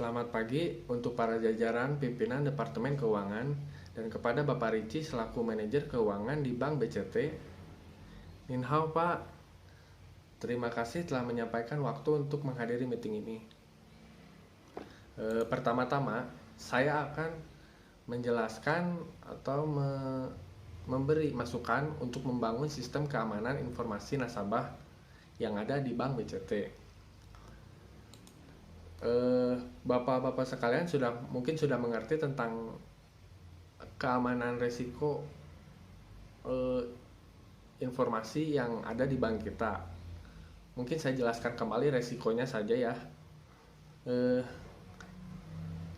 Selamat pagi untuk para jajaran pimpinan Departemen Keuangan dan kepada Bapak Ricci selaku manajer keuangan di Bank BCT. Ninhao Pak, terima kasih telah menyampaikan waktu untuk menghadiri meeting ini. Pertama-tama, saya akan menjelaskan atau memberi masukan untuk membangun sistem keamanan informasi nasabah yang ada di Bank BCT. Bapak-bapak sekalian mungkin sudah mengerti tentang keamanan resiko informasi yang ada di bank kita. Mungkin saya jelaskan kembali resikonya saja ya.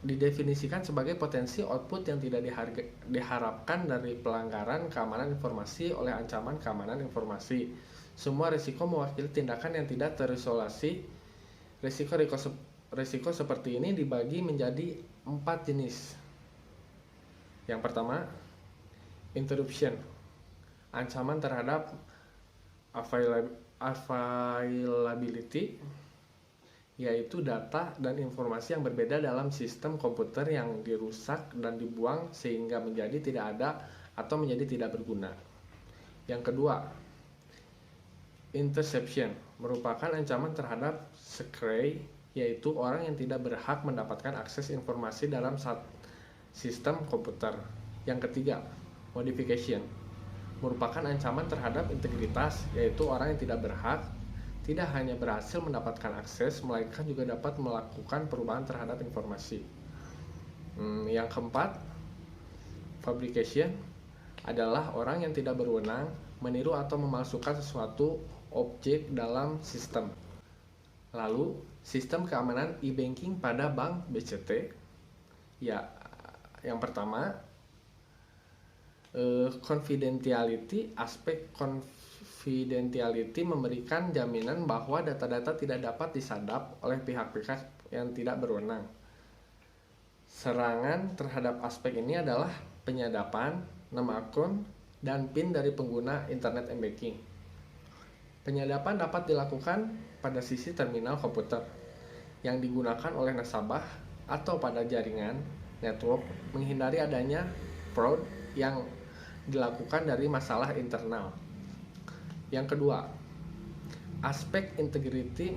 Didefinisikan sebagai potensi output yang tidak diharapkan dari pelanggaran keamanan informasi oleh ancaman keamanan informasi. Semua risiko mewakili tindakan yang tidak terisolasi. Risiko seperti ini dibagi menjadi 4 jenis. Yang pertama, interruption, ancaman terhadap availability, yaitu data dan informasi yang berbeda dalam sistem komputer yang dirusak dan dibuang sehingga menjadi tidak ada atau menjadi tidak berguna. Yang kedua, interception, merupakan ancaman terhadap stray, yaitu orang yang tidak berhak mendapatkan akses informasi dalam sistem komputer. Yang ketiga, modification, merupakan ancaman terhadap integritas, yaitu orang yang tidak hanya berhasil mendapatkan akses, melainkan juga dapat melakukan perubahan terhadap informasi. Yang keempat, fabrication, adalah orang yang tidak berwenang meniru atau memalsukan sesuatu objek dalam sistem. Lalu, sistem keamanan e-banking pada Bank BCT. Ya, yang pertama, confidentiality. Aspek confidentiality memberikan jaminan bahwa data-data tidak dapat disadap oleh pihak-pihak yang tidak berwenang. Serangan terhadap aspek ini adalah penyadapan nama akun dan PIN dari pengguna internet e-banking. Penyadapan dapat dilakukan pada sisi terminal komputer yang digunakan oleh nasabah atau pada jaringan network, menghindari adanya fraud yang dilakukan dari masalah internal. Yang kedua, aspek integrity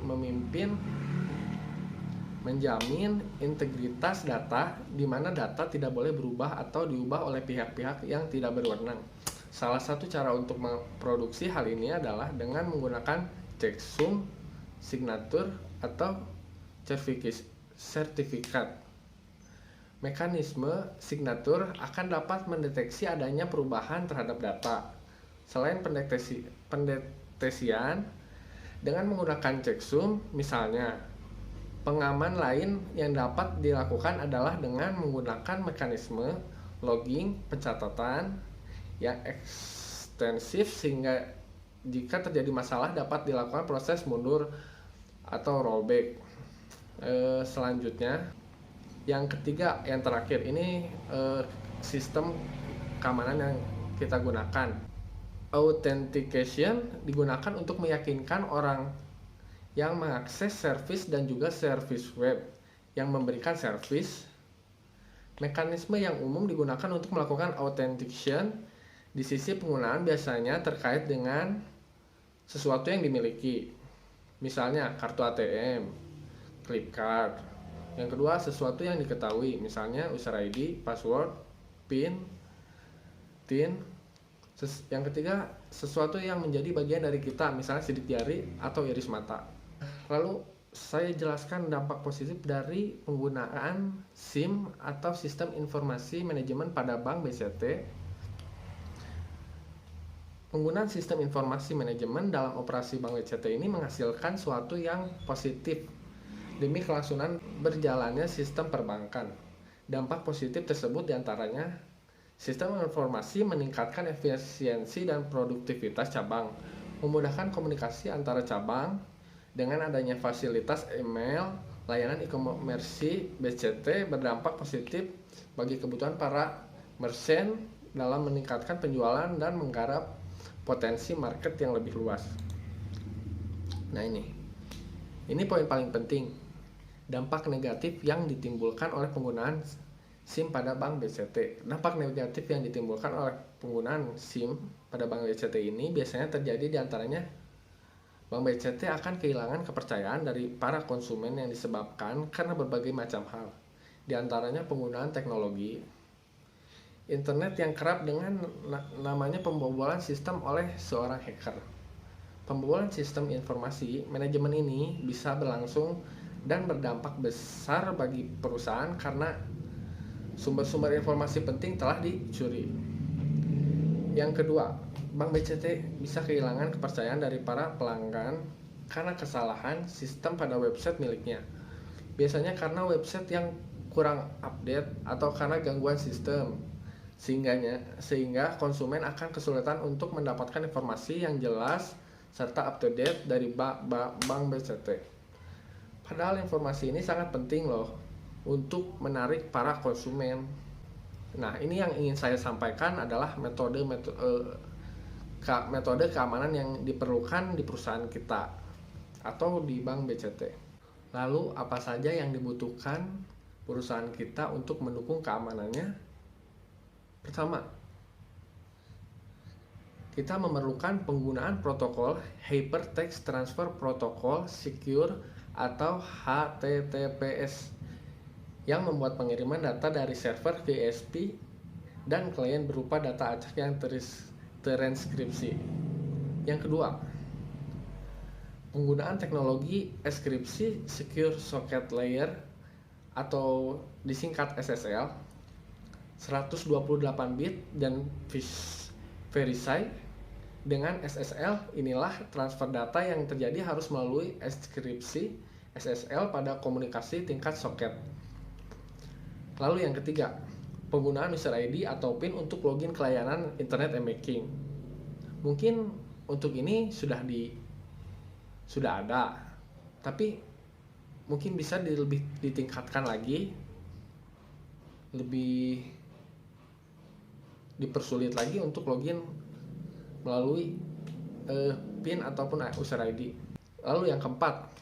menjamin integritas data, di mana data tidak boleh berubah atau diubah oleh pihak-pihak yang tidak berwenang. Salah satu cara untuk memproduksi hal ini adalah dengan menggunakan checksum, signature, atau sertifikat. Mekanisme signature akan dapat mendeteksi adanya perubahan terhadap data. Selain pendeteksian dengan menggunakan checksum, misalnya, pengaman lain yang dapat dilakukan adalah dengan menggunakan mekanisme logging, pencatatan yang ekstensif sehingga jika terjadi masalah dapat dilakukan proses mundur atau rollback. Selanjutnya, yang ketiga, yang terakhir ini sistem keamanan yang kita gunakan. Authentication digunakan untuk meyakinkan orang yang mengakses service dan juga service web yang memberikan service. Mekanisme yang umum digunakan untuk melakukan authentication di sisi penggunaan biasanya terkait dengan sesuatu yang dimiliki, misalnya kartu ATM, clip card. Yang kedua, sesuatu yang diketahui, misalnya user ID, password, PIN, TIN. Yang ketiga, sesuatu yang menjadi bagian dari kita, misalnya sidik jari atau iris mata. Lalu saya jelaskan dampak positif dari penggunaan SIM atau Sistem Informasi Manajemen pada Bank BCT. Penggunaan Sistem Informasi Manajemen dalam operasi Bank BCT ini menghasilkan suatu yang positif demi kelangsungan berjalannya sistem perbankan. Dampak positif tersebut diantaranya sistem informasi meningkatkan efisiensi dan produktivitas cabang, memudahkan komunikasi antara cabang. Dengan adanya fasilitas email, layanan e-commerce BCT berdampak positif bagi kebutuhan para merchant dalam meningkatkan penjualan dan menggarap potensi market yang lebih luas. Nah, ini poin paling penting. Dampak negatif yang ditimbulkan oleh penggunaan SIM pada Bank BCT. Dampak negatif yang ditimbulkan oleh penggunaan SIM pada Bank BCT ini biasanya terjadi diantaranya Bank BCT akan kehilangan kepercayaan dari para konsumen yang disebabkan karena berbagai macam hal. Di antaranya penggunaan teknologi internet yang kerap dengan namanya pembobolan sistem oleh seorang hacker. Pembobolan sistem informasi manajemen ini bisa berlangsung dan berdampak besar bagi perusahaan karena sumber-sumber informasi penting telah dicuri. Yang kedua, Bank BCT bisa kehilangan kepercayaan dari para pelanggan karena kesalahan sistem pada website miliknya. Biasanya karena website yang kurang update atau karena gangguan sistem. Sehingga konsumen akan kesulitan untuk mendapatkan informasi yang jelas serta up to date dari Bank BCT. Padahal informasi ini sangat penting loh untuk menarik para konsumen. Nah, ini yang ingin saya sampaikan adalah metode keamanan yang diperlukan di perusahaan kita atau di Bank BCT. Lalu apa saja yang dibutuhkan perusahaan kita untuk mendukung keamanannya? Pertama, kita memerlukan penggunaan protokol Hypertext Transfer Protocol Secure atau HTTPS yang membuat pengiriman data dari server ke ISP dan klien berupa data acak yang terenkripsi. Yang kedua, penggunaan teknologi enkripsi Secure Socket Layer atau disingkat SSL 128 bit dan verify. Dengan SSL inilah transfer data yang terjadi harus melalui enkripsi SSL pada komunikasi tingkat soket. Lalu yang ketiga, penggunaan user ID atau PIN untuk login ke layanan internet e-banking. Mungkin untuk ini sudah ada, tapi mungkin bisa lebih ditingkatkan lagi, lebih dipersulit lagi untuk login melalui PIN ataupun user ID. Lalu yang keempat,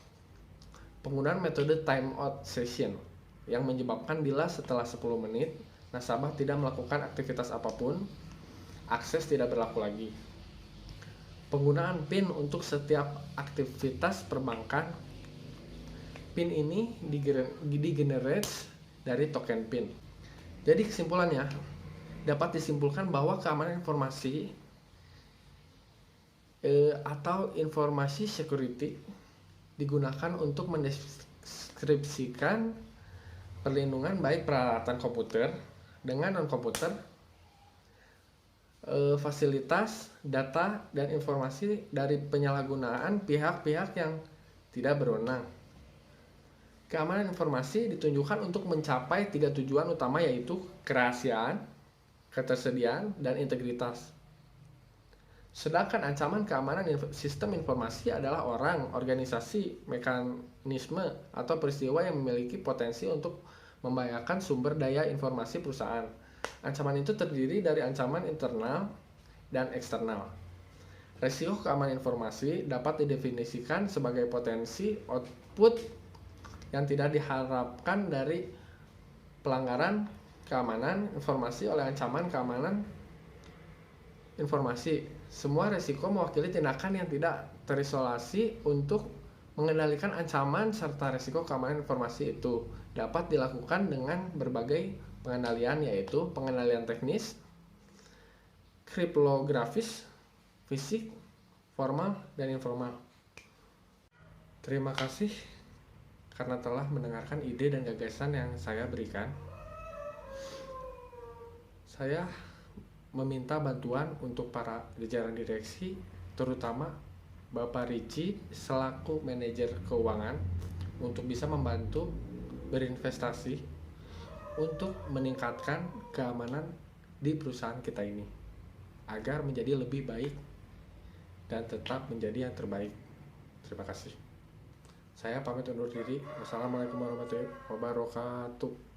penggunaan metode timeout session yang menyebabkan bila setelah 10 menit nasabah tidak melakukan aktivitas apapun, akses tidak berlaku lagi. Penggunaan PIN untuk setiap aktivitas perbankan. PIN ini digenerate dari token PIN. Jadi kesimpulannya, dapat disimpulkan bahwa keamanan informasi atau informasi security digunakan untuk mendeskripsikan perlindungan baik peralatan komputer dengan non-komputer, fasilitas, data, dan informasi dari penyalahgunaan pihak-pihak yang tidak berwenang. Keamanan informasi ditunjukkan untuk mencapai 3 tujuan utama, yaitu kerahasiaan, ketersediaan, dan integritas. Sedangkan ancaman keamanan sistem informasi adalah orang, organisasi, mekanisme, atau peristiwa yang memiliki potensi untuk membahayakan sumber daya informasi perusahaan. Ancaman itu terdiri dari ancaman internal dan eksternal. Risiko keamanan informasi dapat didefinisikan sebagai potensi output yang tidak diharapkan dari pelanggaran keamanan informasi oleh ancaman keamanan informasi. Semua risiko mewakili tindakan yang tidak terisolasi untuk mengendalikan ancaman serta risiko keamanan informasi itu dapat dilakukan dengan berbagai pengendalian, yaitu pengendalian teknis, kriptografis, fisik, formal, dan informal. Terima kasih karena telah mendengarkan ide dan gagasan yang saya berikan. Saya meminta bantuan untuk para jajaran direksi, terutama Bapak Ricci selaku manajer keuangan, untuk bisa membantu berinvestasi untuk meningkatkan keamanan di perusahaan kita ini agar menjadi lebih baik dan tetap menjadi yang terbaik. Terima kasih. Saya pamit undur diri. Wassalamualaikum warahmatullahi wabarakatuh.